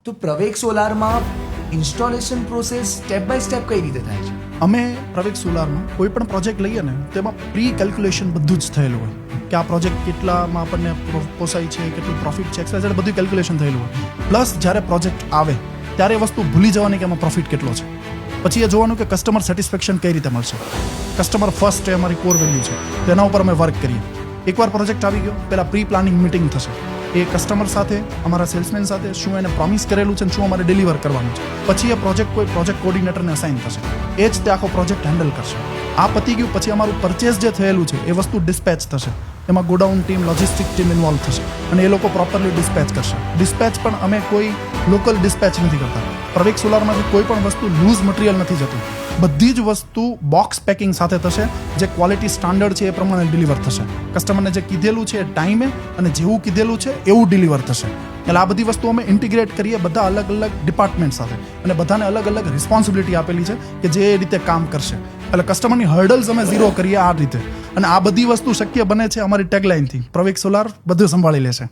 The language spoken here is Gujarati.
તો પ્રવેગ સોલારમાં installation process step by step કઈ રીતે થાય છે? અમે પ્રવેગ સોલારમાં કોઈ પણ પ્રોજેક્ટ લઈએ ને તેમાં પ્રી કેલ્ક્યુલેશન બધું જ થયેલું હોય કે આ પ્રોજેક્ટ કેટલામાં આપણને પોસાય છે, કેટલું પ્રોફિટ છે, એક્સવાય બધું કેલ્ક્યુલેશન થયેલું હોય. પ્લસ જ્યારે પ્રોજેક્ટ આવે ત્યારે એ વસ્તુ ભૂલી જવાની કે એમાં પ્રોફિટ કેટલો છે. પછી એ જોવાનું કે કસ્ટમર સેટિસ્ફેક્શન કઈ રીતે મળશે. કસ્ટમર ફર્સ્ટ એ અમારી કોર વેલ્યુ છે, તેના ઉપર અમે વર્ક કરીએ. એકવાર પ્રોજેક્ટ આવી ગયો પહેલાં પ્રી પ્લાનિંગ મિટિંગ થશે એ કસ્ટમર સાથે, અમારા સેલ્સમેન સાથે, શું એને પ્રોમિસ કરેલું છે અને શું અમારે ડિલિવર કરવાનું છે. પછી એ પ્રોજેક્ટ કોઈ પ્રોજેક્ટ કોર્ડિનેટરને અસાઇન થશે, એ જ તે આખો પ્રોજેક્ટ હેન્ડલ કરશે. આ પતી ગયું પછી અમારું પરચેસ જે થયેલું છે એ વસ્તુ ડિસ્પેચ થશે. એમાં godown team, logistic team involve થશે અને એ લોકો પ્રોપરલી ડિસ્પેચ કરશે. ડિસ્પેચ પણ અમે કોઈ લોકલ ડિસ્પેચ નથી કરતા. પ્રવેગ સોલારમાંથી કોઈ પણ વસ્તુ લૂઝ મટીરિયલ નથી જતું. બધી જ વસ્તુ બોક્સ પેકિંગ સાથે થશે, જે ક્વોલિટી સ્ટાન્ડર્ડ છે એ પ્રમાણે ડિલિવર થશે. કસ્ટમરને જે કીધેલું છે એ ટાઈમે અને જેવું કીધેલું છે એવું ડિલિવર થશે. એટલે આ બધી વસ્તુ અમે ઇન્ટિગ્રેટ કરીએ બધા અલગ અલગ ડિપાર્ટમેન્ટ સાથે અને બધાને અલગ અલગ રિસ્પોન્સિબિલિટી આપેલી છે કે જે એ રીતે કામ કરશે. એટલે કસ્ટમરની હર્ડલ્સ અમે ઝીરો કરીએ આ રીતે. અને આ બધી વસ્તુ શક્ય બને છે અમારી ટેગલાઇનથી, પ્રવેગ સોલાર બધું સંભાળી લેશે.